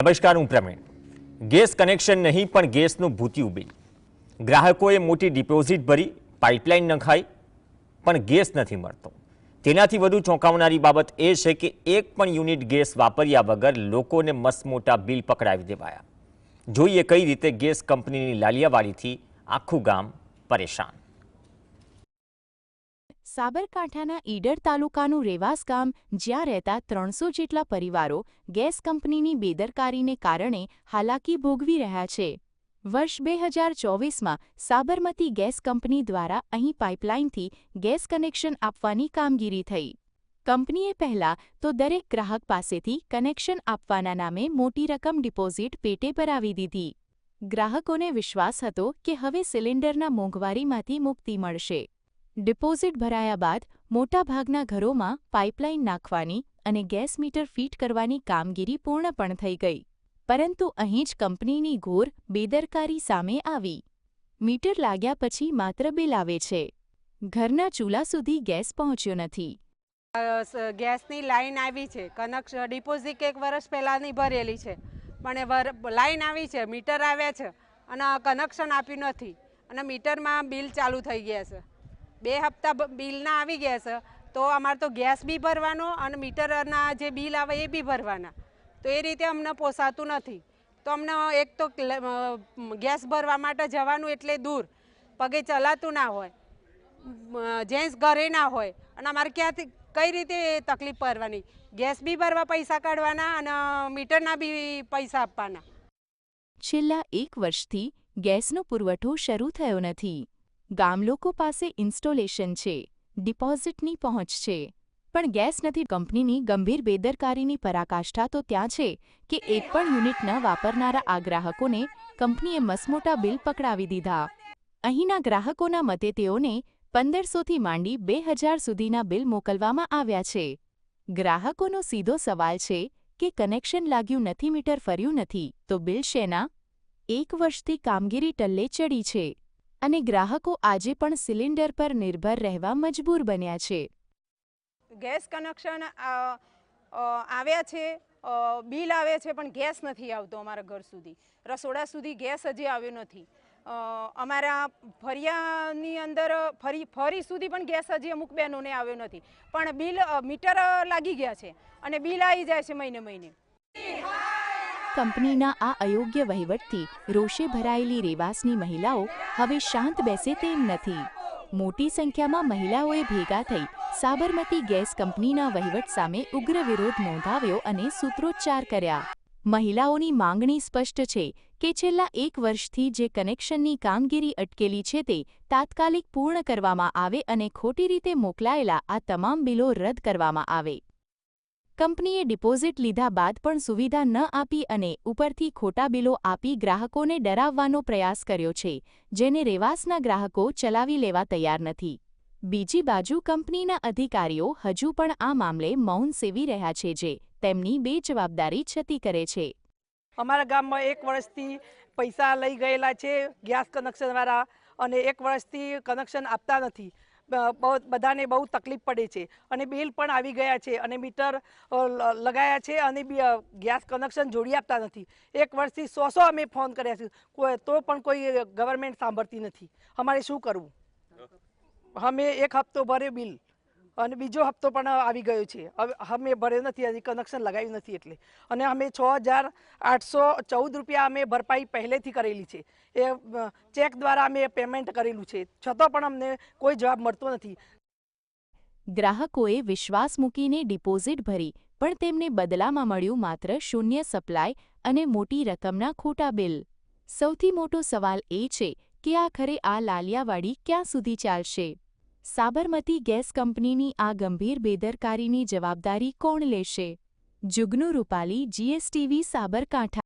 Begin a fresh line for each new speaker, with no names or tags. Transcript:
નમસ્કાર, હું Pravin. Gas connection નહીં પણ ગેસનું ભૂતિયું બિલ. ગ્રાહકોએ મોટી ડિપોઝિટ ભરી, પાઇપલાઇન નખાઈ, પણ ગેસ નથી મળતો. તેનાથી વધુ ચોંકાવનારી બાબત એ છે કે એક પણ યુનિટ ગેસ વાપર્યા વગર લોકોને મસમોટા બિલ પકડાવી દેવાયા. જોઈએ કઈ રીતે ગેસ કંપનીની લાલિયાવાડીથી આખું ગામ પરેશાન.
સાબરકાંઠાના ઈડર તાલુકાનું રેવાસ ગામ, જ્યાં રહેતા 300 જેટલા પરિવારો ગેસ કંપનીની બેદરકારીને કારણે હાલાકી ભોગવી રહ્યા છે. વર્ષ 2024માં સાબરમતી ગેસ કંપની દ્વારા અહીં પાઇપલાઇનથી ગેસ કનેક્શન આપવાની કામગીરી થઈ. કંપનીએ પહેલાં તો દરેક ગ્રાહક પાસેથી કનેક્શન આપવાના નામે મોટી રકમ ડિપોઝિટ પેટે ભરાવી દીધી. ગ્રાહકોને વિશ્વાસ હતો કે હવે સિલિન્ડરના મોંઘવારીમાંથી મુક્તિ મળશે. ડિપોઝિટ ભરાયા બાદ મોટાભાગના ઘરોમાં પાઇપલાઇન નાખવાની અને ગેસ મીટર ફિટ કરવાની કામગીરી પૂર્ણ પણ થઈ ગઈ. પરંતુ અહીં જ કંપનીની ઘોર બેદરકારી સામે આવી. મીટર લાગ્યા પછી માત્ર બિલ આવે છે. ઘરના ચૂલા સુધી ગેસ પહોંચ્યો નથી.
ગેસની લાઈન આવી છે, કનેક્શન ડિપોઝિટ 1 વર્ષ પહેલાંની ભરેલી છે, પણ લાઈન આવી છે, મીટર આવ્યા છે અને કનેક્શન આપ્યું નથી અને મીટરમાં બિલ ચાલુ થઈ ગયા છે. 2 હપ્તા બિલના આવી ગયા છે, તો અમારે તો ગેસ બી ભરવાનો અને મીટરના જે બિલ આવે એ બી ભરવાના. તો એ રીતે અમને પોસાતું નથી. તો અમને એક તો ગેસ ભરવા માટે જવાનું એટલે દૂર, પગે ચલાતું ના હોય, જેન્ટ્સ ઘરે ના હોય અને અમારે ક્યાંથી કઈ રીતે તકલીફ પડવાની. ગેસ બી ભરવા પૈસા કાઢવાના અને મીટરના બી પૈસા આપવાના.
છેલ્લા 1 વર્ષથી ગેસનો પુરવઠો શરૂ થયો નથી. ગામ લોકો પાસે ઇન્સ્ટોલેશન છે, ડિપોઝિટની પહોંચ છે, પણ ગેસ નથી. કંપનીની ગંભીર બેદરકારીની પરાકાષ્ઠા તો ત્યાં છે કે એક પણ યુનિટ ન વાપરનારા આ ગ્રાહકોને કંપનીએ મસમોટા બિલ પકડાવી દીધા. અહીંના ગ્રાહકોના મતે તેઓને 1500થી માંડી 2000 સુધીના બિલ મોકલવામાં આવ્યા છે. ગ્રાહકોનો સીધો સવાલ છે કે કનેક્શન લાગ્યું નથી, મીટર ફર્યું નથી, તો બિલ શેના? 1 વર્ષથી કામગીરી ટલ્લે ચડી છે અને ગ્રાહકો આજે પણ સિલિન્ડર પર નિર્ભર રહેવા મજબૂર બન્યા છે.
ગેસ કનેક્શન આવ્યા છે, બિલ આવે છે, પણ ગેસ નથી આવતો અમારા ઘર સુધી, રસોડા સુધી ગેસ હજી આવ્યો નથી. અમારા ફરિયાની અંદર ફરી સુધી પણ ગેસ હજી અમુક બહેનોને આવ્યો નથી, પણ બિલ મીટર લાગી ગયા છે અને બિલ આવી જાય છે મહિને મહિને.
કંપનીના આ અયોગ્ય વહીવટથી રોષે ભરાયેલી રેવાસની મહિલાઓ હવે શાંત બેસે તેમ નથી. મોટી સંખ્યામાં મહિલાઓએ ભેગા થઈ સાબરમતી ગેસ કંપનીના વહીવટ સામે ઉગ્ર વિરોધ નોંધાવ્યો અને સૂત્રોચ્ચાર કર્યા. મહિલાઓની માંગણી સ્પષ્ટ છે કે છેલ્લા 1 વર્ષથી જે કનેક્શનની કામગીરી અટકેલી છે તે તાત્કાલિક પૂર્ણ કરવામાં આવે અને ખોટી રીતે મોકલાયેલા આ તમામ બિલો રદ કરવામાં આવે. કંપનીએ ડિપોઝિટ લીધા બાદ પણ સુવિધા ન આપી અને ઉપરથી ખોટા બિલો આપી ગ્રાહકોને ડરાવવાનો પ્રયાસ કર્યો છે, જેને રેવાસના ગ્રાહકો ચલાવી લેવા તૈયાર નથી. બીજી બાજુ કંપનીના અધિકારીઓ હજુ પણ આ મામલે મૌન સેવી રહ્યા છે, જે તેમની બેજવાબદારી છતી કરે છે.
અમારા ગામમાં 1 વર્ષથી પૈસા લઈ ગયેલા છે ગેસ કનેક્શનવાળા અને 1 વર્ષથી કનેક્શન આપતા નથી. બધાને બહુ તકલીફ પડે છે અને બિલ પણ આવી ગયા છે અને મીટર લગાયા છે અને ગેસ કનેક્શન જોડી આપતા નથી. 1 વર્ષથી 100 અમે ફોન કર્યા છે, તો પણ કોઈ ગવર્મેન્ટ સાંભળતી નથી. અમારે શું કરવું? અમે 1 હપ્તો ભર્યો બિલ અને બીજો હપ્તો પણ આવી ગયો છે. હવે અમે ભર્યો નથી, હજી કનેક્શન લગાવ્યું નથી એટલે. અને અમે 6814 રૂપિયા અમે ભરપાઈ પહેલેથી કરેલી છે. એ ચેક દ્વારા અમે પેમેન્ટ કરેલું છે, છતાં પણ અમને કોઈ જવાબ મળતો નથી.
ગ્રાહકોએ વિશ્વાસ મૂકીને ડિપોઝિટ ભરી, પણ તેમને બદલામાં મળ્યું માત્ર શૂન્ય સપ્લાય અને મોટી રકમના ખોટા બિલ. સૌથી મોટો સવાલ એ છે કે આખરે આ લાલિયાવાડી ક્યાં સુધી ચાલશે? સાબરમતી ગેસ કંપનીની આ ગંભીર બેદરકારીની જવાબદારી કોણ લેશે? જુગનુ રૂપાલી, GSTV, સાબરકાંઠા.